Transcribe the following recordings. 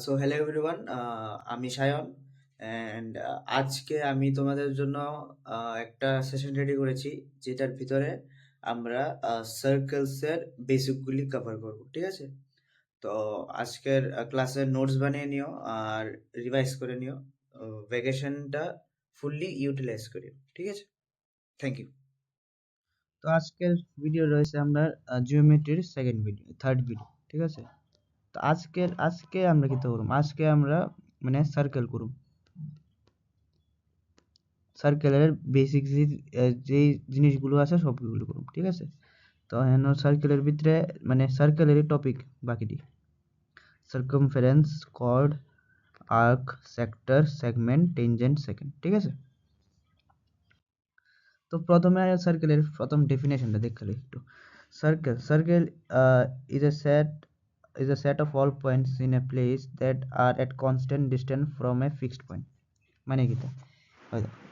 So hello everyone, আমি Sayan and আজকে আমি তোমাদের জন্য একটা সেশন রেডি করেছি যেটার ভিতরে আমরা সার্কেলসের বেসিকগুলি কভার করব, ঠিক আছে? তো আজকের ক্লাসের নোটস বানিয়ে নিও আর রিভাইজ করে নিও, ভ্যাকেশনটা ফুললি ইউটিলাইজ করিও, ঠিক আছে? Thank you. তো আজকের ভিডিও রয়েছে আমরা জিওমেট্রির সেকেন্ড ভিডিও থার্ড ভিডিও, ঠিক আছে? তো আজকে আমরা কি করব, আজকে আমরা মানে সার্কেল করব, সার্কেলের বেসিক যে জিনিসগুলো আছে সবগুলো করব, ঠিক আছে? তো হেন সার্কেলের ভিতরে মানে সার্কেলের টপিক বাকিটি circumference, chord, arc, sector, segment, tangent, secant, ঠিক আছে? তো প্রথমে সার্কেলের প্রথম ডেফিনেশনটা দেখতে একটু। Circle is a set of all points in a place that are at constant distance from a fixed point. মানে কি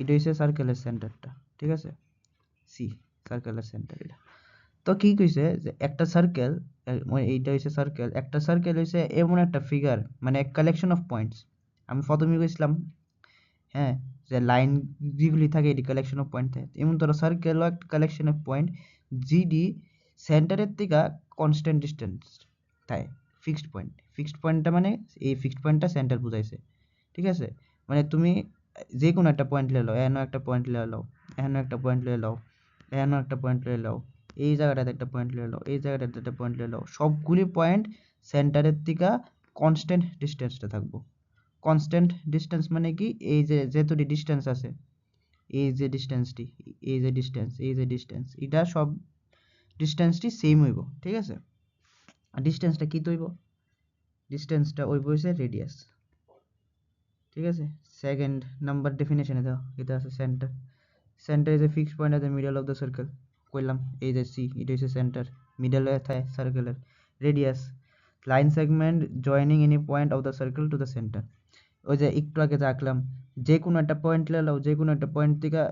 এটা হচ্ছে সার্কেলের সেন্টারটা, ঠিক আছে? সি সার্কেলের সেন্টার এটা। তো কি কইছে যে একটা সার্কেল, এইটা হচ্ছে সার্কেল, একটা সার্কেল হচ্ছে এমন একটা ফিগার মানে কালেকশন অফ পয়েন্টস। আমি প্রথমে কইছিলাম, হ্যাঁ, যে লাইন যেগুলি থাকে এটি কালেকশন অফ পয়েন্ট থাকে, এমন ধরো সার্কেলও একটা কালেকশন অফ পয়েন্ট জিডি সেন্টারের থেকে কনস্ট্যান্ট ডিস্টেন্স থাকে, ফিক্সড পয়েন্টটা মানে এই ফিক্সড পয়েন্টটা সেন্টার বুঝাইছে, ঠিক আছে? মানে তুমি যে কোনো একটা পয়েন্ট লিয়ে লও, এখানেও একটা পয়েন্ট লিয়ে লও, এখানেও একটা পয়েন্ট লিয়ে লও, এখানেও একটা পয়েন্ট লিয়ে লও, এই জায়গাটাতে একটা পয়েন্ট লিয়ে লও, এই জায়গাটাতে একটা পয়েন্ট লিয়ে লও, সবগুলি পয়েন্ট সেন্টারের থেকে কনস্ট্যান্ট ডিস্টেন্সটা থাকবো। কনস্ট্যান্ট ডিস্টেন্স মানে কি, এই যে যেতটি ডিস্টেন্স আছে, এই যে ডিস্টেন্সটি, এই যে ডিস্টেন্স, এই যে ডিস্টেন্স, এটা সব ডিস্টেন্সটি সেম হইব, ঠিক আছে? আর ডিস্টেন্সটা কি হইব, ডিস্টেন্সটা হইব হইছে রেডিয়াস, ঠিক আছে? সেকেন্ড নাম্বার ডেফিনেশনে দাও, এটা আছে centre. Centre is a fixed point at the middle of the circle. কইলাম এই যে সি, এটা হচ্ছে সেন্টার, মিডল হয়ে থাকে সার্কেলের। Radius, line segment joining any point of the circle to the centre. ওই যে একটু আগে যা আঁকলাম, যে কোনো একটা পয়েন্ট লাও, যে কোনো একটা পয়েন্ট থেকে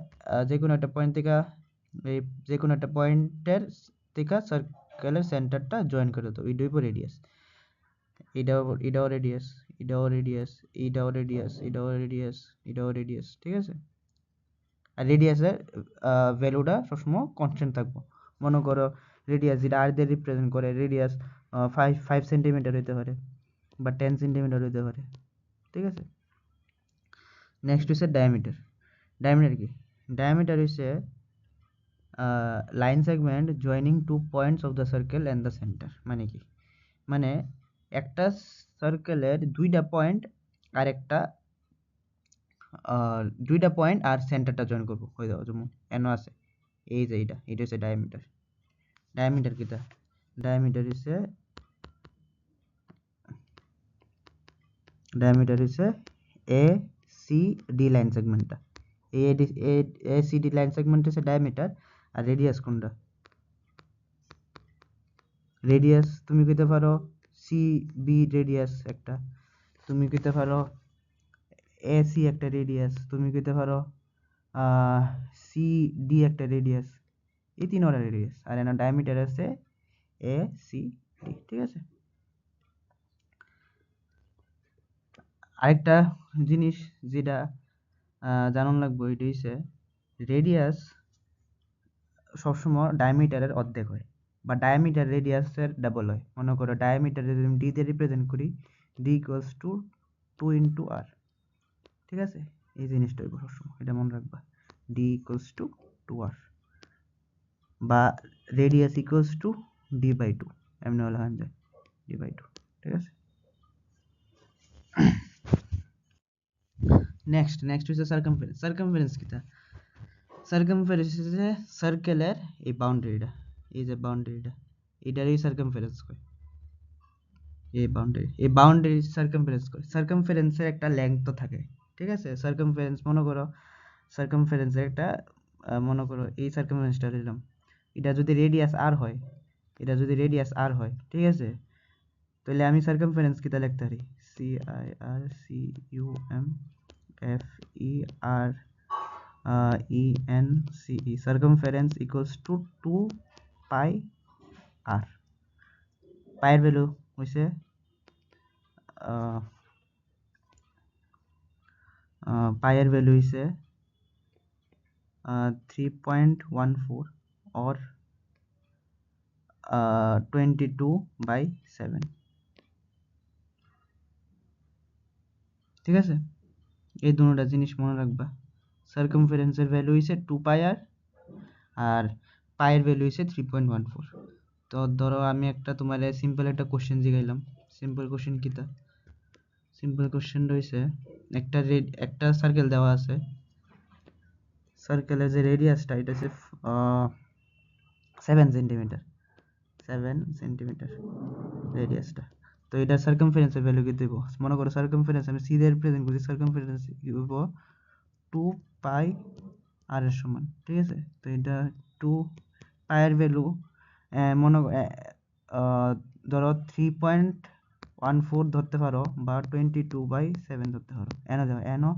যে কোনো একটা পয়েন্ট থেকে এই যে কোনো একটা পয়েন্টের থেকে সার্কেলের সেন্টারটা জয়েন করে দাও, এটাই উপর রেডিয়াস। এটাও রেডিয়াস, এটাও রেডিয়াস, এটাও রেডিয়াস, এটাও রেডিয়াস, এটাও রেডিয়াস, ঠিক আছে? আর রেডিয়াসের ভ্যালুটা সবসময় কনস্ট্যান্ট থাকবো। মনে করো রেডিয়াস যেটা আর দিয়ে রিপ্রেজেন্ট করে, রেডিয়াস 5 সেন্টিমিটার হইতে পারে বা 10 সেন্টিমিটার হইতে পারে, ঠিক আছে? নেক্সট হচ্ছে ডায়ামিটার। ডায়ামিটার কি? ডায়ামিটার হচ্ছে line segment joining two points of the circle and the centre. মানে কি, মানে একটা সার্কেলের দুইটা পয়েন্ট আর সেন্টারটা জয়েন করবো, হয়ে যাবো যেমন এন আছে, এই যে এটা হচ্ছে ডায়ামিটার। ডায়ামিটার কিটা? ডায়ামিটার হচ্ছে এ সি ডি লাইন সেগমেন্টটা, A C D line segment হচ্ছে ডায়ামিটার। আর রেডিয়াস কোনটা? রেডিয়াস তুমি কইতে পারো সি বি রেডিয়াস একটা, তুমি কইতে পারো এ সি একটা রেডিয়াস, তুমি কইতে পারো সি ডি একটা রেডিয়াস, এই তিনটা রেডিয়াস। আর এখানে ডায়ামিটার আছে এ সি ডি, ঠিক আছে? আরেকটা জিনিস যেটা জানান লাগবে, এটা হচ্ছে রেডিয়াস সবসময় ডায়ামিটারের অর্ধেক হয়, বা ডায়ামিটার রেডিয়াসের ডাবল হয়। মনে করো ডায়ামিটার যদি আমি ডি দিয়ে রিপ্রেজেন্ট করি, ডি ইকুয়ালস টু 2 × আর, ঠিক আছে? এই জিনিসটা হইব সবসময়, এটা মনে রাখবা, ডি ইকুয়ালস টু 2r বা রেডিয়াস ইকুয়ালস টু d/2, এমনি হলে হয়ে যায় d/2, ঠিক আছে? নেক্সট হচ্ছে সার্কামফারেন্স। সার্কামফারেন্স কিটা? সার্কামফারেন্স হচ্ছে সার্কেলের এই বাউন্ডারিটা, এই যে বাউন্ডারিটা, এটারই সার্কামফারেন্স কয়। এই বাউন্ডারি সার্কামফারেন্স কয়। সার্কামফারেন্সের একটা লেংথ থাকে, ঠিক আছে? সার্কামফারেন্স মনে করো, সার্কামফারেন্সের একটা মনে করো এই সার্কামফারেন্সটা নিলাম, এটা যদি রেডিয়াস আর হয়, ঠিক আছে? তাহলে আমি সার্কামফারেন্স কিটা লিখতে পারি, CIRCUMFERENCE, circumference equals to 2πr। পায়ের ভ্যালু হইছে পায়ের ভ্যালু হইছে 3.14 or 22/7, ঠিক আছে? এই দুটোটা জিনিস মনে রাখবা। সার্কামফারেন্সের ভ্যালু হইছে 2 পাই আর পায়ের ভ্যালু হইছে 3.14। তো ধরো আমি একটা তোমার সিম্পল একটা কোশ্চেন জিগাইলাম। সিম্পল কোশ্চেন কিতা? সিম্পল কোশ্চেন রইছে একটা সার্কেল দেওয়া আছে। সার্কেলের যে রেডিয়াসটা এটা হচ্ছে 7 সেন্টিমিটার। 7 সেন্টিমিটার রেডিয়াসটা। তো এটা সার্কামফারেন্সের ভ্যালু কি দেব? মনে করো সার্কামফারেন্স আমি সি দিয়ে রিপ্রেজেন্ট করছি, সার্কামফারেন্স দিব 2 পাই আর এর সমান, ঠিক আছে? তো এটা 2 পায়ের ভ্যালু মনে ধরো 3.14 ধরতে পারো বা 22/7 ধরতে পারো। এনো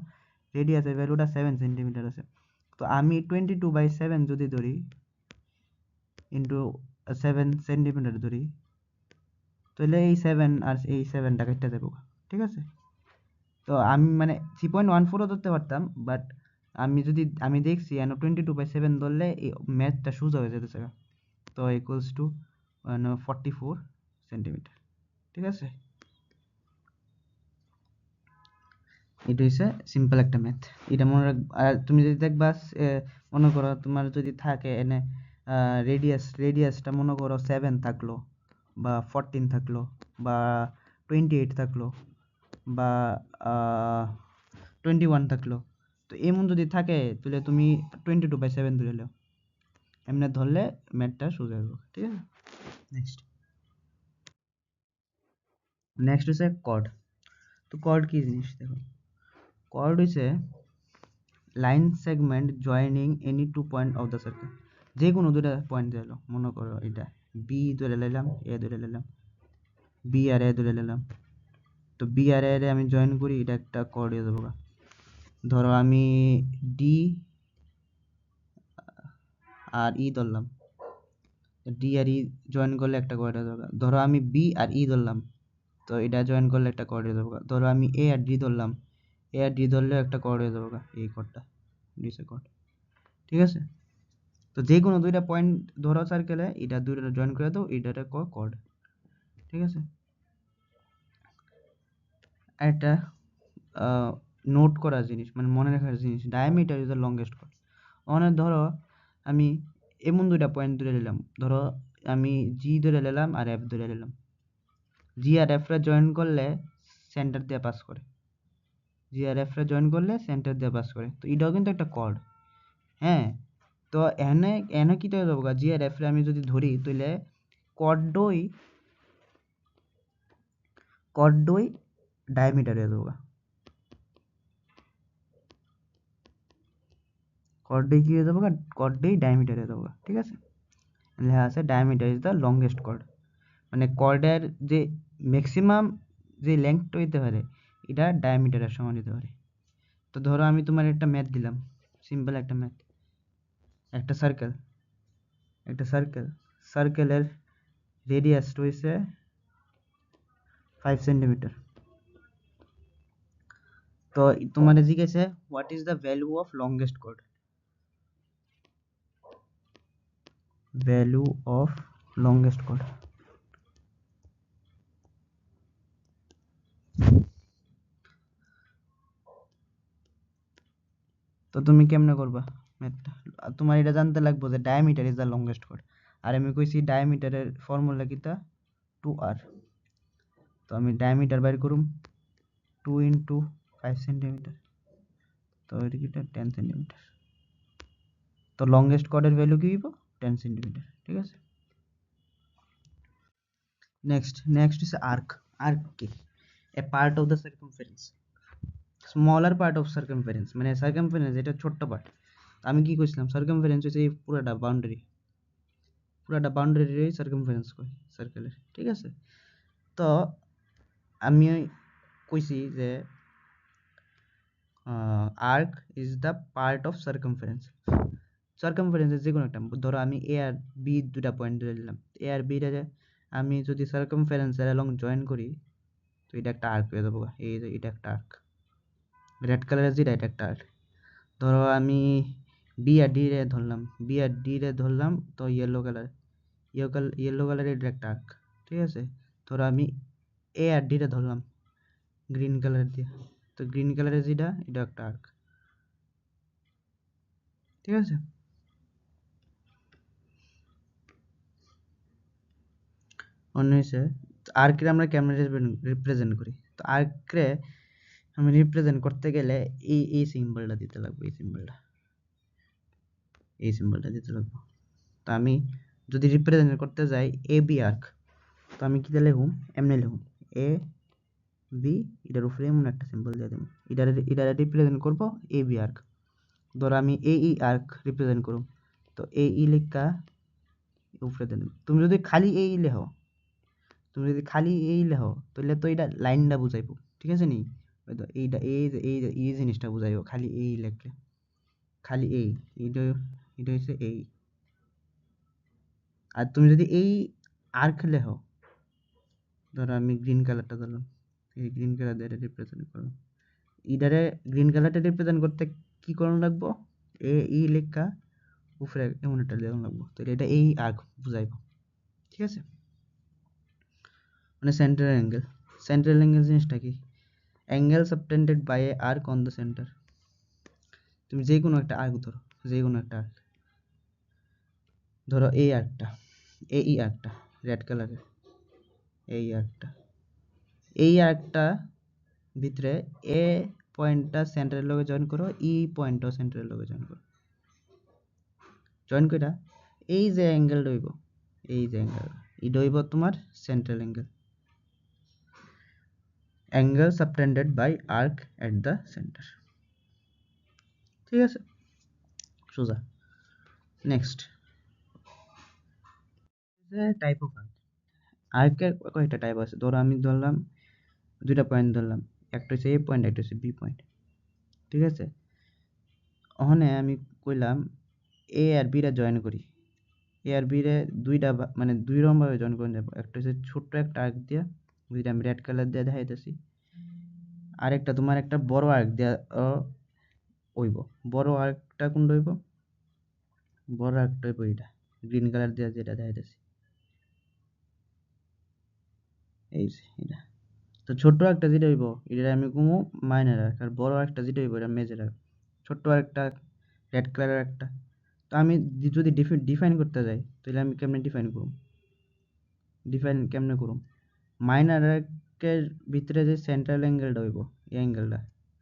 রেডিয়াসের ভ্যালুটা 7 সেন্টিমিটার আছে। তো আমি 22/7 যদি ধরি ইন্টু 7 সেন্টিমিটার ধরি, তাহলে এই 7 আর এই 7টা কেটে দেবো, ঠিক আছে? তো আমি মানে 3.14ও ধরতে পারতাম, বাট আমি দেখছি 22/7 ধরলে এই ম্যাথটা সোজা হয়ে যেতেছে। তো ইকুয়ালস টু 44 সেন্টিমিটার, ঠিক আছে? এটা হচ্ছে সিম্পল একটা ম্যাথ। এটা মনে রাখ। আর তুমি যদি দেখবা মনে করো তোমার যদি থাকে এনে রেডিয়াসটা মনে করো 7 থাকলো বা 14 থাকলো বা 28 থাকলো বা 21 থাকলো, তো এমন যদি থাকে তাহলে তুমি 22/7 ধরে নাও। এমনি ধরলে ম্যাথটা সোজা হবে, ঠিক আছে? নেক্সট হচ্ছে কর্ড। তো কর্ড কি জিনিস দেখো। কর্ড হচ্ছে line segment joining any 2 point of the circle. যে কোনো দুটা পয়েন্ট দিলো, মনে করো এটা বি ধরে নিলাম, এ ধরে নিলাম, বি আর এ ধরে নিলাম। তো বি আর এ আমি জয়েন করি, এটা একটা কর্ড হয়ে যাবো। ধরো আমি ডি আর ই ধরলাম, ডি আর ই জয়েন করলে একটা কর্ড হয়ে যাবে। ধরো আমি বি আর ই ধরলাম, তো এটা জয়েন করলে একটা কর্ড হয়ে যাবে। ধরো আমি এ আর ডি ধরলাম, এ আর ডি ধরলেও একটা কর্ড হয়ে যাবে, এই কর্ডটা ডিসে কর্ড, ঠিক আছে? তো যে কোনো দুইটা পয়েন্ট ধরো সার্কেলে, এটা দুইটা জয়েন করে দাও, এটা কর্ড, ঠিক আছে? একটা নোট করার জিনিস, মানে মনে রাখার জিনিস, diameter is the longest chord. অনেক ধরো আমি এমন দুইটা পয়েন্ট ধরে নিলাম, ধরো আমি জি ধরে নিলাম আর এফ ধরে নিলাম। জি আর এফ রা জয়েন করলে সেন্টার দিয়ে পাস করে, জি আর এফ রা জয়েন করলে সেন্টার দিয়ে পাস করে। তো এটাও কিন্তু একটা কর্ড, হ্যাঁ? তো এনে এনে কি হয়ে যাবো, জি আর এফ রে আমি যদি ধরি তাহলে কর্ডই ডায়ামিটার হয়ে যাবো, কর্ডই কি হয়ে যাবো, কর্ডই ডায়ামিটার হয়ে যাবো, ঠিক আছে? লেখা আছে diameter is the longest chord. মানে কর্ডের যে ম্যাক্সিমাম যে লেংথটা হইতে পারে, এটা ডায়ামিটারের সমান হতে পারে। তো ধরো আমি তোমার একটা ম্যাথ দিলাম, সিম্পল একটা ম্যাথ। একটা সার্কেলের রেডিয়াস হইছে 5 সেন্টিমিটার। তো তোমার জিজ্ঞেসে what is the value of longest chord, value of longest chord. তো তুমি কেমনে করবা ম্যাথটা? তোমার এটা জানতে লাগবে যে diameter is the longest chord. আর আমি কইছি ডায়ামিটারের ফর্মুলা কিতা, 2r। তো আমি ডায়ামিটার বাইর করুম 2 ইন্টু 5 সেন্টিমিটার, তো এটা কিটা 10 সেন্টিমিটার। তো লংগেস্ট কর্ডের ভ্যালু কি হইব? 10 সেন্টিমিটার, ঠিক আছে? নেক্সট is arc কি? A part of the circumference, smaller part of circumference, মানে সার্কামফারেন্স এটা ছোট্ট পার্ট। আমি কি কইছিলাম, সার্কামফারেন্স হচ্ছে এই পুরোটা বাউন্ডারি সার্কামফারেন্স কই সার্কেলের, ঠিক আছে? তো আমি কইছি যে arc is the part of সার্কামফারেন্সের যে কোনো একটা, ধরো আমি এ আর বি দুটা পয়েন্ট ধরে নিলাম, এ আর বি আমি যদি সার্কামফারেন্সের অ্যালং জয়েন করি, তো এটা একটা আর্ক হয়ে যাবো, এই যে এটা একটা আর্ক, রেড কালারের যেটা এটা একটা আর্ক। ধরো আমি বি আর ডি রে ধরলাম, বি আর ডি রে ধরলাম, তো ইয়েলো কালার, ইয়েলো কালারের এটা একটা আর্ক, ঠিক আছে। ধরো আমি এ আর ডি রে ধরলাম গ্রিন কালার দিয়ে, তো গ্রিন কালারের যেটা এটা একটা আর্ক, ঠিক আছে। অন্য হয়েছে আর্করে আমরা কেমন রিপ্রেজেন্ট করি, তো আর্করে আমি রিপ্রেজেন্ট করতে গেলে এই সিম্বলটা দিতে লাগবে, এই সিম্বলটা দিতে লাগবে। তো আমি যদি রিপ্রেজেন্ট করতে যাই এ বি আর্ক, তো আমি কী লিখুম, এমনি লিখুম এ বি, এটার উপরে এমন একটা সিম্বল দিয়ে দেবো, এটারে রিপ্রেজেন্ট করবো এ বি আর্ক। ধরো আমি এ ই আর্ক রিপ্রেজেন্ট করুম, তো এ ই লেখা উপরে দেন। তুমি যদি খালি এই লেখো, তাহলে তো এটা লাইনটা বুঝাইবো, ঠিক আছে নি। হয়তো এইটা এই জিনিসটা বুঝাইবো খালি এই লেখলে, খালি এইটা এটা হচ্ছে এই। আর তুমি যদি এই আর্ক লেখো, ধরো আমি গ্রিন কালারটা ধরলাম, এই গ্রিন কালার দিয়ে রিপ্রেজেন্ট করলাম, ইটারে গ্রিন কালারটা রিপ্রেজেন্ট করতে কি করণ লাগবো, এ ই লেখা উপরে এমন একটা লেখন লাগবো, তো এটা এই আর্ক বুঝাইবো, ঠিক আছে। মানে সেন্ট্রাল অ্যাঙ্গেল জিনিসটা কি, angle subtended by a arc on the centre. তুমি যে কোনো একটা আর্ক ধরো, যে কোনো একটা আর্ক ধরো, এই আর্কটা, এই আর্কটা রেড কালারের, এই আর্কটা ভিতরে এ পয়েন্টটা সেন্টারের লগে জয়েন করো, ই পয়েন্টটাও সেন্টারের লগে জয়েন কইরা এই যে অ্যাঙ্গেল হইব, এই যে অ্যাঙ্গেল এটা হইব তোমার central angle subtended by arc at the centre, ঠিক আছে, সোজা। নেক্সট টাইপ অফ আর্ক, আর্কের কয়েকটা টাইপ আছে। ধরো আমি ধরলাম দুইটা পয়েন্ট ধরলাম, একটা হচ্ছে এ পয়েন্ট, একটা হচ্ছে বি পয়েন্ট, ঠিক আছে। ওখানে আমি কইলাম এ আর বি রে জয়েন করি, এ আর বি রে দুইটা মানে দুই রকম ভাবে জয়েন করে যাবো। একটা হচ্ছে ছোট্ট একটা আর্ক দিয়া, যেটা আমি রেড কালার দিয়ে দেখাইতেছি, আর একটা তোমার একটা বড় আর্ক দিয়া হইব। বড় আর্কটা কোনটা হইব, বড় আর্কটা হইব এটা গ্রিন কালার দিয়ে যেটা দেখাইতেছি, এই যে এটা। তো ছোট্ট একটা যেটা হইব এটা আমি কমু মাইনার আর্ক, আর বড় একটা যেটা হইব এটা মেজর আর্ক। ছোট্ট একটা রেড কালারের একটা, তো আমি যদি ডিফাইন করতে যাই তাহলে আমি কেমনে কেমনে করুম, মাইনার আর্কের ভিতরে যে সেন্ট্রাল অ্যাঙ্গেলটা হইব, এই অ্যাঙ্গেলটা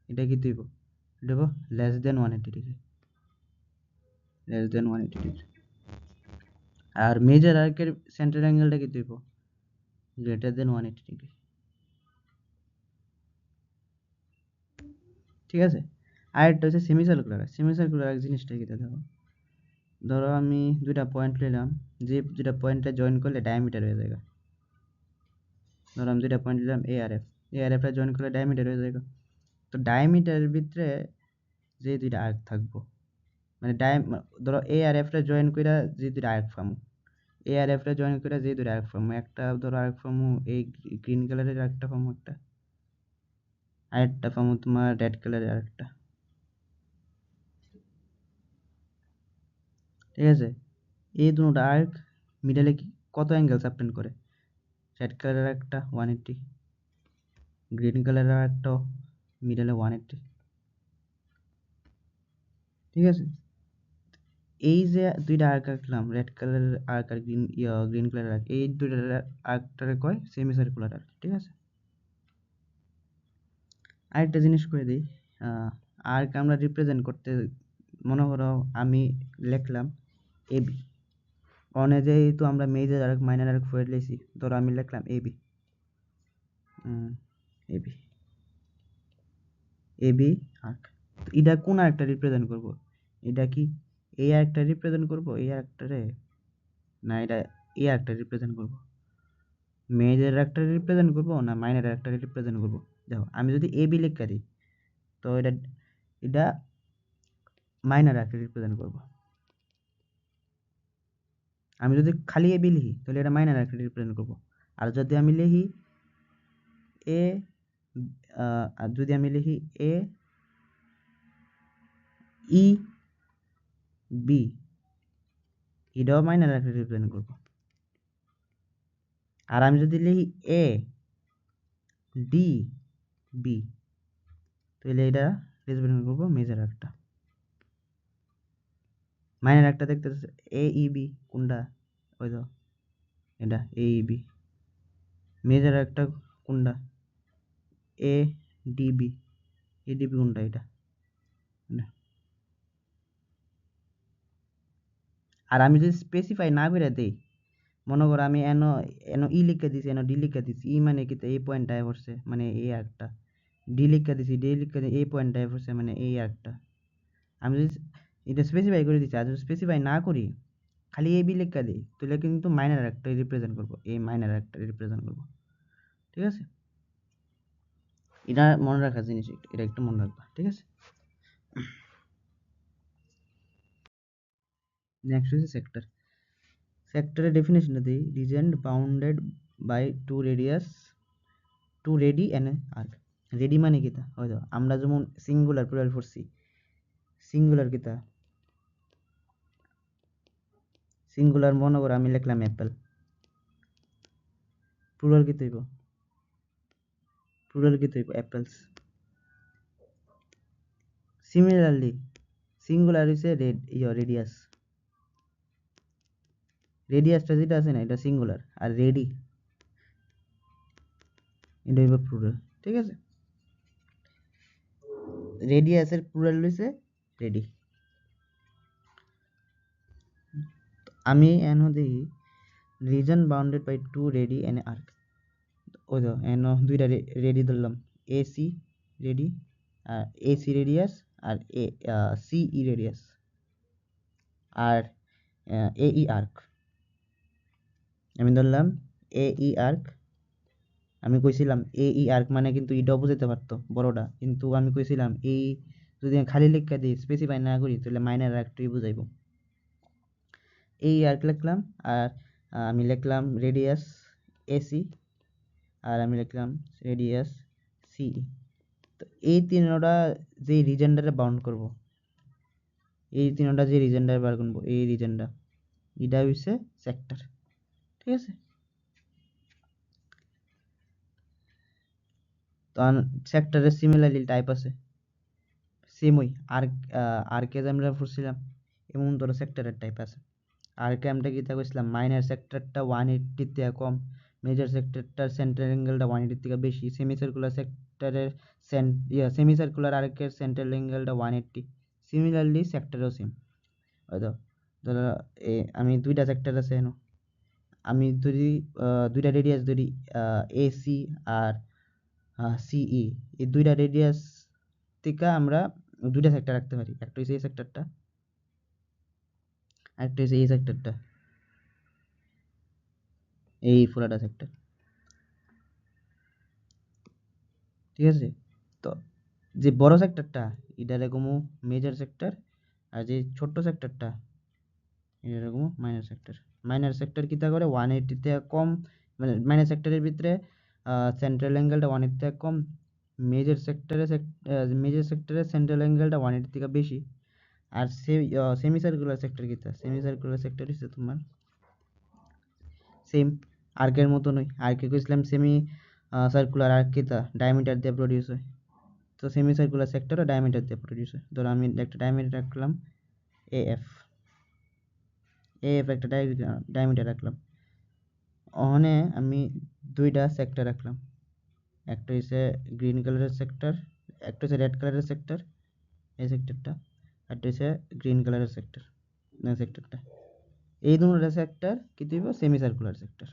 এটা কি হইব, এটা হইব লেস দেন 180 ডিগ্রি, আর মেজর আর্কের সেন্ট্রাল অ্যাঙ্গেলটা কি হইব, গ্রেটার দেন 180 ডিগ্রি, ঠিক আছে। আর একটা হচ্ছে সেমিসার্কুলার আর্ক জিনিসটা কি দেখো, ধরো আমি দুইটা পয়েন্ট নিলাম, যে দুইটা পয়েন্টে জয়েন করলে ডায়ামিটার হয়ে যায়, ধরো আমি দুইটা পয়েন্ট নিলাম এ আর এফটা জয়েন করলে ডায়ামিটার হয়ে যায়। তো ডায়ামিটারের ভিতরে যে দুইটা আর্ক থাকবো, মানে ধরো এ আর এফটা জয়েন করে যে দুইটা আর্ক পামু, একটা ধরো আর্ক পামু এই গ্রিন কালারের আর্কটা পামু একটা, আরেকটা পামু তোমার রেড কালারের আরেকটা, ঠিক আছে। এই দুটো আর্ক মিডলে কি কত অ্যাঙ্গেল সাবটেন্ড করে, রেড কালারের একটা 180, গ্রিন কালারের একটা মিডলে 180, ঠিক আছে। এই যে দুইটা আর্ক আঁকলাম, রেড কালারের আর্ক আর গ্রিন কালারের আর্ক, এই দুইটা আর্কটারে কয় সেমি সার্কুলার আর্ক, ঠিক আছে। আরেকটা জিনিস করে দিই, আর্ক আমরা রিপ্রেজেন্ট করতে, মনে করো আমি লিখলাম এবি, অনে যেহেতু আমরা মেজর আর্ক মাইনর আর্ক ফের লেছি, ধরো আমি লিখলাম এবি, এবি এবি আর্ক। এটা কোন আর্কটা রিপ্রেজেন্ট করব, এটা কি এই আর্কটা রিপ্রেজেন্ট করব, এই আর্কটারে, না এটা এই আর্কটা রিপ্রেজেন্ট করব, মেজর আর্কটা রিপ্রেজেন্ট করব না মাইনর আর্কটা রিপ্রেজেন্ট করব। দেখো আমি যদি এবি লিখে দিই, তো এটা মাইনর আর্কটা রিপ্রেজেন্ট করব। আমি যদি খালি এবি লিখি তাহলে এটা মাইনর আর্কটা রিপ্রেজেন্ট করব। আর যদি আমি লিখি এ আর যদি আমি লিখি এ ই বি, এটাও মাইনার আকারে রিপ্রেজেন্ট করব। আর আমি যদি লিখি এ ডি বি, তাহলে এটা রিপ্রেজেন্ট করব মেজর একটা। মাইনার একটা দেখতে এ ই বি কোনটা, ওই তো এটা এ ই বি। মেজর একটা কোনটা, এ ডিবি, এ ডিবি কোনটা, এটা। আর আমি যদি স্পেসিফাই না করে দেই, মনে করো আমি এন এন ই লিখে দিছি, এন ডি লিখে দিছি, ই মানে কি এই পয়েন্ট আয় পড়ছে মানে এই একটা, ডি লিখে দিছি, ডি লিখে এই পয়েন্ট আয় পড়ছে মানে এই একটা। আমি যদি এটা স্পেসিফাই করে দিচ্ছি, আর যদি স্পেসিফাই না করি খালি এ বি লিখে দিই, তাহলে কিন্তু মাইনার একটা রিপ্রেজেন্ট করবো, এই মাইনার একটা রিপ্রেজেন্ট করবো। ঠিক আছে, এটা মনে রাখার জিনিস, এটা একটু মনে রাখবা। ঠিক আছে, নেক্সট হচ্ছে সেক্টর। সেক্টরের ডেফিনেশনটা দিই, region bounded by two radius, two radii and arc. Radii মানে কিতা, হয়তো আমরা যেমন সিঙ্গুলার প্লুরাল পড়ছি, সিঙ্গুলার কিতা, সিঙ্গুলার মনে করো আমি লিখলাম অ্যাপেল, প্লুরাল কি হইব, প্লুরাল কি হইব অ্যাপেলস। সিমিলারলি সিঙ্গুলার হইছে রেডিয়াস, রেডিয়াসটা যেটা আছে না এটা সিঙ্গুলার, আর রেডি এটা হইব প্লুরাল। ঠিক আছে, রেডিয়াসের প্লুরাল হইছে রেডি। আমি এন দেখি region bounded by two radii and arc, ওই তো এন দুইটা রেডি ধরলাম, এসি রেডি আর এসি রেডিয়াস আর সিই রেডিয়াস আর এই আর্ক। আমি ধরলাম এই আর্ক, আমি কইছিলাম এই আর্ক মানে কিন্তু ইটাও বুঝাইতে পারতো বড়টা, কিন্তু আমি কইছিলাম এই যদি আমি খালি লিখে দিই স্পেসিফাই না করি তাহলে মাইনার আর্কটাই বুঝাইব। এই আর্ক লিখলাম, আর আমি লিখলাম রেডিয়াস এসি, আর আমি লিখলাম রেডিয়াস সিই। তো এই তিনটা যে রিজনটারে বাউন্ড করব, এই তিনটা যে রিজনটারে বার করব, এই রিজনটা এটা হইছে সেক্টর। ঠিক আছে, তো সেক্টরের সিমিলারলি টাইপ আছে, সেমই আর্ক, আর্কে যে আমরা পড়ছিলাম এমন ধরো সেক্টরের টাইপ আছে। আর্কে আমরা কি তা কইছিলাম, মাইনার সেক্টরটা 180 থেকে কম, মেজর সেক্টরটার সেন্ট্রাল অ্যাঙ্গেলটা 180 থেকে বেশি, সেমি সার্কুলার সেক্টরের সেমি সার্কুলার আর্কের সেন্ট্রাল অ্যাঙ্গেলটা 180। সিমিলারলি সেক্টরেও সেম। হয়তো ধরো আমি দুইটা সেক্টর আছে এনো, আমি যদি দুইটা রেডিয়াস ধরি, এসি আর সিই, এই দুইটা রেডিয়াস থেকে আমরা দুইটা সেক্টর রাখতে পারি, একটা হচ্ছে এই সেক্টরটা, একটা হচ্ছে এই সেক্টরটা, এই পুরাটা সেক্টর। ঠিক আছে, তো যে বড় সেক্টরটা এটা এরকম মেজর সেক্টর, আর যে ছোট্ট সেক্টরটা এটা এরকম মাইনর সেক্টর। মাইনর সেক্টর কিতা করে 180 থেকে কম, মানে মাইনর সেক্টরের ভিতরে সেন্ট্রাল অ্যাঙ্গেলটা 180 থেকে কম, মেজর সেক্টরে সেন্ট্রাল অ্যাঙ্গেলটা 180 থেকে বেশি। আর সেমি সার্কুলার সেক্টর কিতা, সেমি সার্কুলার সেক্টর হচ্ছে তোমার সেম আর্কের মতনই, আর্কে কইছিলাম সেমি সার্কুলার আর্ক কিতা ডায়ামিটার দিয়ে প্রডিউস হয়, তো সেমি সার্কুলার সেক্টরও ডায়ামিটার দিয়ে প্রডিউস হয়। ধরো আমি একটা ডায়ামিটার রাখলাম এএফ, এএফ একটা ডায়ামিটার রাখলাম, ওখানে আমি দুইটা সেক্টর রাখলাম, একটা হচ্ছে গ্রিন কালারের সেক্টর, একটা হচ্ছে রেড কালারের সেক্টর, এই সেক্টরটা, একটা হচ্ছে গ্রিন কালারের সেক্টর, সেক্টরটা। এই দুটো সেক্টর কি দিব, সেমি সার্কুলার সেক্টর,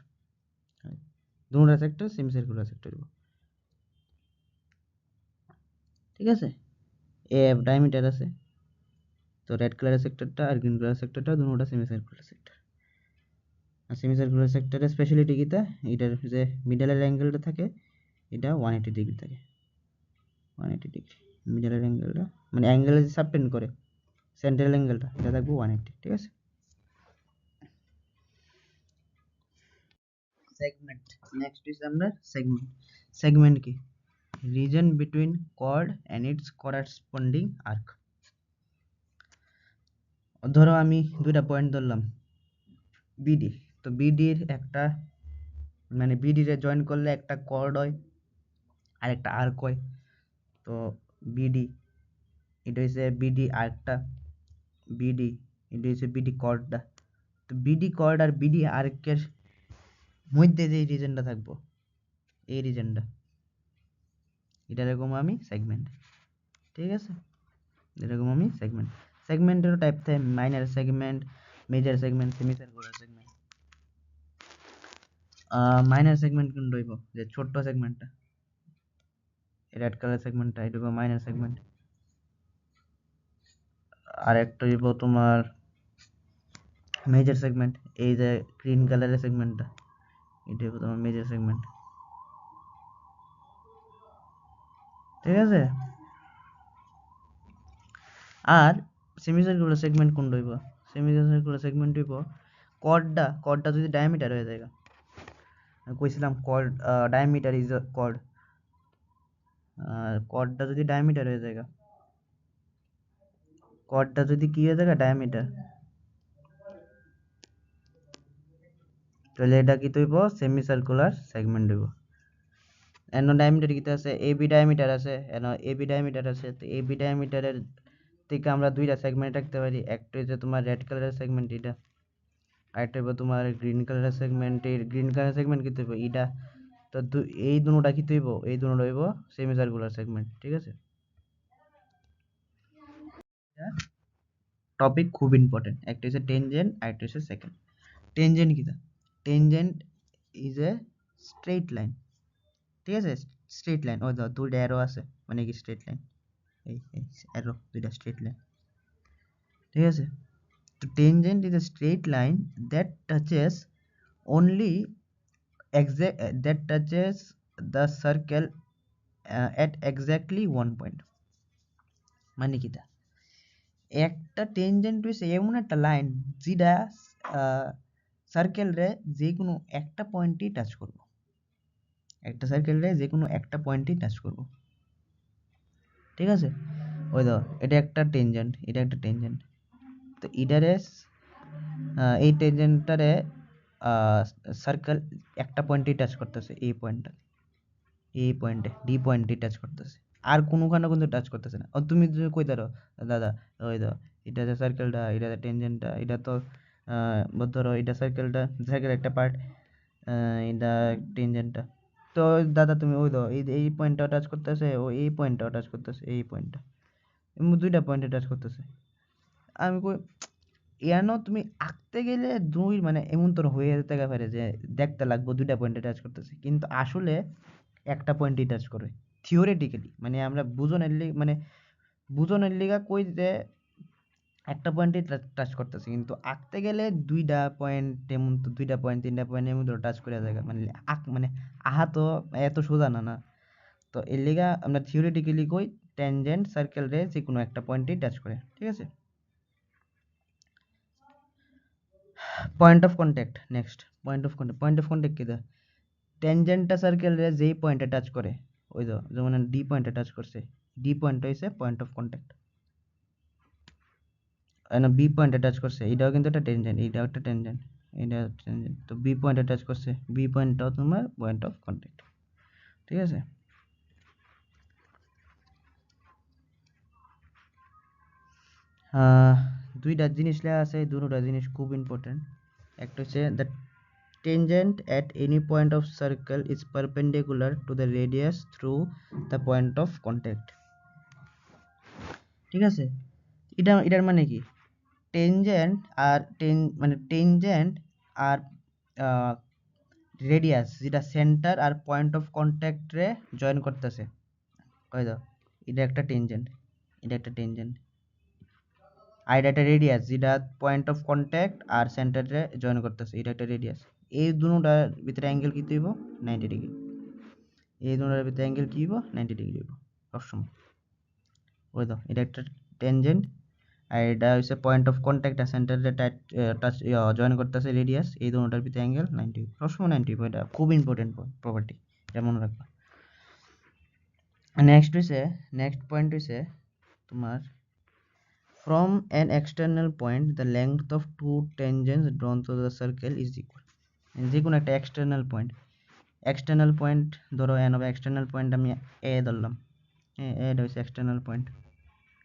দুটো সেক্টর সেমি সার্কুলার সেক্টর দিব। ঠিক আছে, এএফ ডায়ামিটার আছে, তো রেড কালারের সেক্টরটা আর গ্রিন কালারের সেক্টরটা দুটোটা সেমি সার্কুলার সেক্টর। আর সেমি সার্কুলার সেক্টরের স্পেশালিটি কিটা, এটার যে মিডলের অ্যাঙ্গেলটা থাকে এটা 180 ডিগ্রি থাকে, 180 ডিগ্রি মিডলের অ্যাঙ্গেলটা, মানে অ্যাঙ্গেল যে সাবটেন্ড করে সেন্ট্রাল অ্যাঙ্গেলটা এটা থাকবে 180। ঠিক আছে, সেগমেন্ট, নেক্সট ইজ আমরা সেগমেন্ট। সেগমেন্ট কি? Region between chord and its corresponding arc. ধরো আমি দুইটা পয়েন্ট ধরলাম বিডি, তো বিডির একটা মানে বিডি রে জয়েন করলে একটা কর্ড হয় আর একটা আর্ক হয়। তো বিডি এটা হচ্ছে বিডি আর্কটা, বিডি এটা হচ্ছে বিডি কর্ডটা। তো বিডি কর্ড আর বিডি আর্কের মধ্যে যে রিজনটা থাকবো, এই রিজনটা, এটা এরকম আমি সেগমেন্ট। ঠিক আছে, এরকম আমি সেগমেন্ট। সেগমেন্টেরও টাইপ থাকে minor segment, major segment, semicircular segment. Minor segment কোনটা হইব? যে ছোট্ট সেগমেন্টটা, রেড কালার সেগমেন্টটা, এটা হইব মাইনার সেগমেন্ট। আর একটা হইব তোমার মেজর সেগমেন্ট, এই যে গ্রিন কালারের সেগমেন্টটা, এটা হইব তোমার মেজর সেগমেন্ট। ঠিক আছে, আর সেমিসার্কুলার সেগমেন্ট কোনটা হইব? সেমিসার্কুলার সেগমেন্ট হইব কর্ডটা যদি ডায়ামিটার হয়ে যায়, কইছিলাম chord diameter is a chord, আর কর্ডটা যদি ডায়ামিটার হয়ে যায়, কর্ডটা যদি কি হয়ে যায় ডায়ামিটার, তাহলে এটা কি হইব? সেমি সার্কুলার সেগমেন্ট হইব। এন ডায়ামিটার কিতে আছে? এবি ডায়ামিটার আছে, এন এবি ডায়ামিটার আছে। তো এবি ডায়ামিটারের থেকে আমরা দুইটা সেগমেন্ট রাখতে পারি, একটা হচ্ছে তোমার রেড কালারের সেগমেন্ট এটা, আরেকটা হইব তোমার গ্রিন কালারের সেগমেন্ট। এই গ্রিন কালার সেগমেন্ট কিতে হইব এটা। তো এই দুটোটা কিতে হইব? এই দুটোটা হইব সেমি সার্কুলার সেগমেন্ট। ঠিক আছে, টপিক খুব ইম্পর্টেন্ট। একটা হচ্ছে টেনজেন্ট আর একটা হচ্ছে সেকেন্ড। টেনজেন্ট কিটা? Tangent is a straight line. ঠিক আছে, স্ট্রেট লাইন, ওই ধর দুইটা অ্যারো আছে, মানে কি স্ট্রেট লাইন, এই অ্যারো দুইটা স্ট্রেট লাইন। ঠিক আছে, তো tangent is a straight line that touches only that touches the circle at exactly one point। মানে কিটা? একটা টেনজেন্ট হইছে এমন একটা লাইন যেটা সার্কেল রে যে কোনো একটা পয়েন্টই টাচ করব, একটা সার্কেল রে যে কোনো একটা পয়েন্টই টাচ করব। ঠিক আছে, ওই দাও এটা একটা টেনজেন্ট, এটা একটা টেনজেন্ট। তো ইডারে এই টেনজেন্টটারে সার্কেল একটা পয়েন্টই টাচ করতেছে, এই পয়েন্টটা, এই পয়েন্টে ডি পয়েন্টে টাচ করতেছে, আর কোনোখানে কিন্তু টাচ করতেছে না। তুমি যদি কই দাঁড়ো দাদা, ওই দাও এটা যে সার্কেলটা, এটা যে টেনজেন্টটা, এটা তো ধরো এটা সার্কেলটা, সার্কেল একটা পার্ট, এটা টেনজেন্টটা। তো দাদা তুমি ওই দাও এই পয়েন্টটাও টাচ করতেছে, ও এই পয়েন্টটাও টাচ করতেছে, এই পয়েন্টটা, দুইটা পয়েন্টে টাচ করতেছে। আমি কই ইয়ানো তুমি আঁকতে গেলে দুই মানে এমন তোর হয়ে যেতে পারে যে দেখতে লাগবো দুইটা পয়েন্টে টাচ করতেছে, কিন্তু আসলে একটা পয়েন্টই টাচ করে থিওরিটিক্যালি। মানে আমরা বুঝনের লিগা কই যে একটা পয়েন্টই টাচ করতেছে, কিন্তু আঁকতে গেলে দুইটা পয়েন্ট এমন, তো দুইটা পয়েন্ট তিনটা পয়েন্ট এমন তো টাচ করে যায়, মানে মানে আহা তো এত সোজা না না। তো এর লিগা আমরা থিওরিটিক্যালি কই ট্যানজেন্ট সার্কেল রে যে কোনো একটা পয়েন্টই টাচ করে। ঠিক আছে, point of contact. Next point of contact কি? ট্যানজেন্টটা সার্কেল রে যেই পয়েন্টে টাচ করে, ওই তো যেমন ডি পয়েন্টে টাচ করছে, ডি পয়েন্ট হইছে পয়েন্ট অফ কন্ট্যাক্ট। না, বি পয়েন্টে টাচ করছে, এটাও কিন্তু একটা টেনজেন্ট, এটাও একটা টেনজেন্ট, এটা টেনজেন্ট। তো বি পয়েন্টে টাচ করছে, বি পয়েন্টটাও তোমার পয়েন্ট অফ কন্ট্যাক্ট। ঠিক আছে, দুইটা জিনিস লেখা আছে, দুটোটা জিনিস খুব ইম্পর্টেন্ট। একটা হচ্ছে the tangent at any point of circle is perpendicular to the radius through the point of contact। ঠিক আছে, এটার মানে কি? টেনজেন্ট আর মানে টেনজেন্ট আর রেডিয়াস যেটা সেন্টার আর পয়েন্ট অফ কন্ট্যাক্ট রে জয়েন করতেছে, কই দাও এটা একটা টেনজেন্ট, এটা একটা টেনজেন্ট, আর এটা একটা রেডিয়াস যেটা পয়েন্ট অফ কন্ট্যাক্ট আর সেন্টার রে জয়েন করতেছে, এটা একটা রেডিয়াস। এই দুটোটার ভিতরে অ্যাঙ্গেল কি হইব? 90 ডিগ্রি। এই দুটোটার ভিতরে অ্যাঙ্গেল কি হইব? 90 ডিগ্রি হইব সবসময়। ওই দাও এটা একটা টেনজেন্ট, আর এটা হচ্ছে পয়েন্ট অফ কন্ট্যাক্ট আর সেন্টারে টাচ জয়েন করতেছে রেডিয়াস, এই দুটোটার ভিতরে অ্যাঙ্গেল 90 সবসময় 90। এটা খুব ইম্পর্টেন্ট প্রপার্টি, এটা মনে রাখবা। নেক্সট পয়েন্ট হইছে তোমার from an external point the length of two tangents drawn to the circle is equal যে কোনো একটা এক্সটার্নাল পয়েন্ট ধরো এন হবে এক্সটার্নাল পয়েন্ট আমি এ ধরলাম এটা হচ্ছে এক্সটার্নাল পয়েন্ট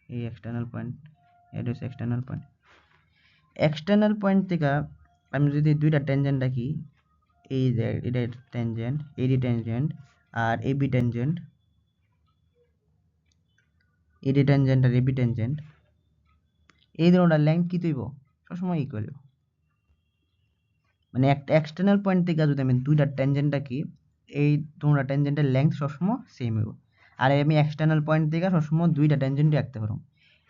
এই এক্সটার্নাল পয়েন্ট এটা হচ্ছে এক্সটার্নাল পয়েন্ট থেকে আমি যদি দুইটা ট্যানজেন্ট রাখি এই যে এটা ট্যানজেন্ট এডি ট্যানজেন্ট আর এবি ট্যানজেন্ট এডি ট্যানজেন্ট আর এবি ট্যানজেন্ট এই দুটোটার লেন্থ কি তৈব সবসময় ইকুয়াল মানে একটা এক্সটার্নাল পয়েন্ট থেকে যদি আমি দুইটা ট্যানজেন্ট রাখি এই দুটো ট্যানজেন্টের লেন্থ সবসময় সেম হইব আর আমি এক্সটার্নাল পয়েন্ট থেকে সবসময় দুইটা ট্যানজেন্টই রাখতে পারব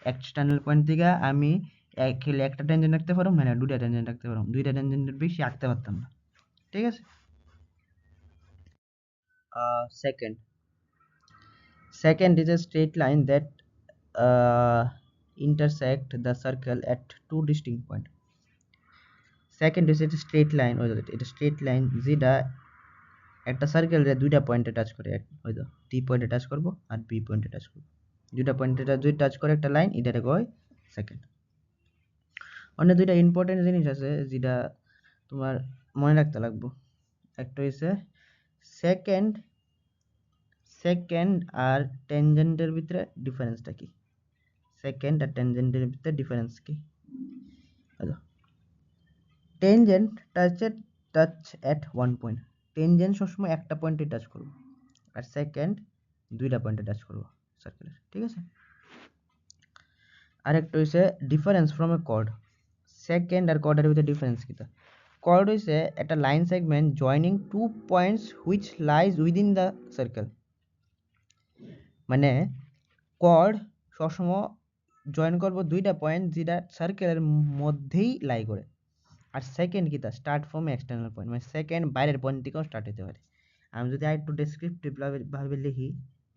এক্সটার্নাল পয়েন্ট থেকে আমি খেলে একটা ট্যানজেন্ট রাখতে পারব না দুইটা ট্যানজেন্ট রাখতে পারব দুইটা ট্যানজেন্টের বেশি রাখতে পারতাম না ঠিক আছে second is a straight line that intersect the circle at two distinct points second হচ্ছে এটা স্ট্রেট লাইন এটা স্ট্রেট লাইন যেটা একটা সার্কেলের দুইটা পয়েন্টে টাচ করে ওই তো টি পয়েন্টে টাচ করব আর বি পয়েন্টে টাচ করব দুইটা পয়েন্টে যদি টাচ করে একটা লাইন এটাকে কয় সেকেন্ড অন্য দুইটা ইম্পর্টেন্ট জিনিস আছে যেটা তোমার মনে রাখতে লাগবে একটা হচ্ছে সেকেন্ড আর ট্যানজেন্টের ভিতরে ডিফারেন্সটা কি সেকেন্ড আর ট্যানজেন্টের ভিতরে ডিফারেন্স কি টেনজেন্ট টাচ এট ওয়ান পয়েন্ট টেনজেন্ট সবসময় একটা পয়েন্টে টাচ করবো আর সেকেন্ড দুইটা পয়েন্টে টাচ করবো সার্কেলের ঠিক আছে আরেকটা হইছে difference from a chord secant আর কর্ডের ভিতরে ডিফারেন্স কিটা কর্ড হইছে একটা line segment joining two points which lies within the circle মানে কর্ড সবসময় জয়েন করবো দুইটা পয়েন্ট যেটা সার্কেলের মধ্যেই লাই করে আর সেকেন্ড কিটা স্টার্ট ফ্রম এক্সটার্নাল পয়েন্ট মানে সেকেন্ড বাইরের পয়েন্ট থেকেও স্টার্ট হতে পারে আমি যদি আর একটু ডেসক্রিপটিভ ভাবে লিখি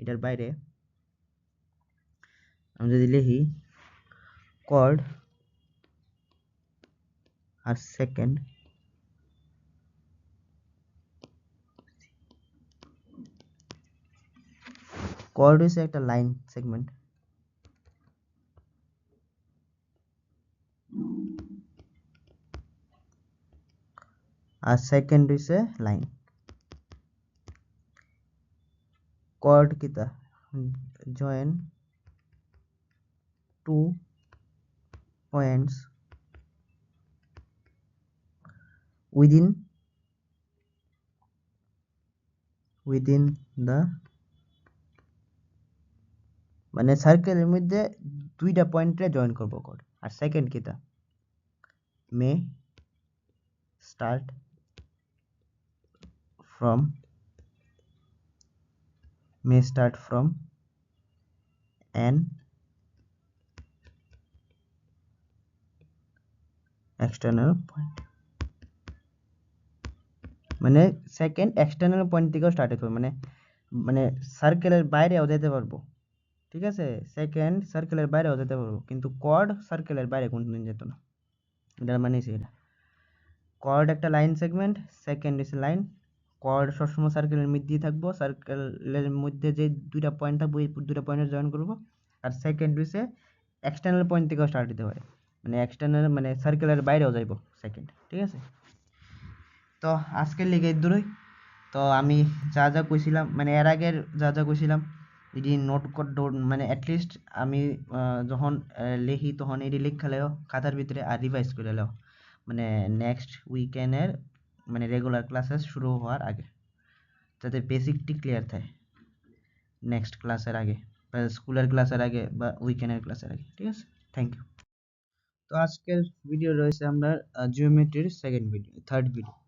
এটার বাইরে আমি যদি লিখি কর্ড আর সেকেন্ড কর্ড হচ্ছে একটা লাইন সেগমেন্ট আর সেকেন্ড হচ্ছে লাইন কর্ড কিটা join two points within the মানে সার্কেলের মধ্যে দুইটা পয়েন্টে জয়েন করব কর্ড আর সেকেন্ড কিটা may start from an external point মানে সেকেন্ড এক্সটার্নাল পয়েন্ট থেকেও স্টার্ট হতে হবে মানে সার্কেলের বাইরেও যেতে পারবো ঠিক আছে সেকেন্ড সার্কেলের বাইরেও যেতে পারবো কিন্তু কর্ড সার্কেলের বাইরে কোনদিন যেত না এটার মানে এটা কর্ড একটা line segment secant is line chord সবসময় সার্কেলের মধ্যেই থাকবো সার্কেলের মধ্যে যে দুইটা পয়েন্ট থাকবো এই দুইটা পয়েন্টে জয়েন করবো আর সেকেন্ড হচ্ছে এক্সটার্নাল পয়েন্ট থেকেও স্টার্ট হতে পারে মানে এক্সটার্নাল মানে সার্কেলের বাইরেও যাইব সেকেন্ড ঠিক আছে তো আজকের লিগে দূরই তো আমি যা যা কইছিলাম মানে এর আগের যা কইছিলাম এটি নোট মানে অ্যাটলিস্ট আমি যখন লিখি তখন এটি লিখা লেও খাতার ভিতরে আর রিভাইজ করে লেও মানে নেক্সট উইকেন্ডের মানে রেগুলার ক্লাসেস শুরু হওয়ার আগে যাতে বেসিকটি ক্লিয়ার থাকে নেক্সট ক্লাসের আগে বা স্কুলের ক্লাসের আগে বা উইকেন্ডের ক্লাসের আগে ঠিক আছে থ্যাংক ইউ তো আজকের ভিডিও রয়েছে আমরা জিওমেট্রির থার্ড ভিডিও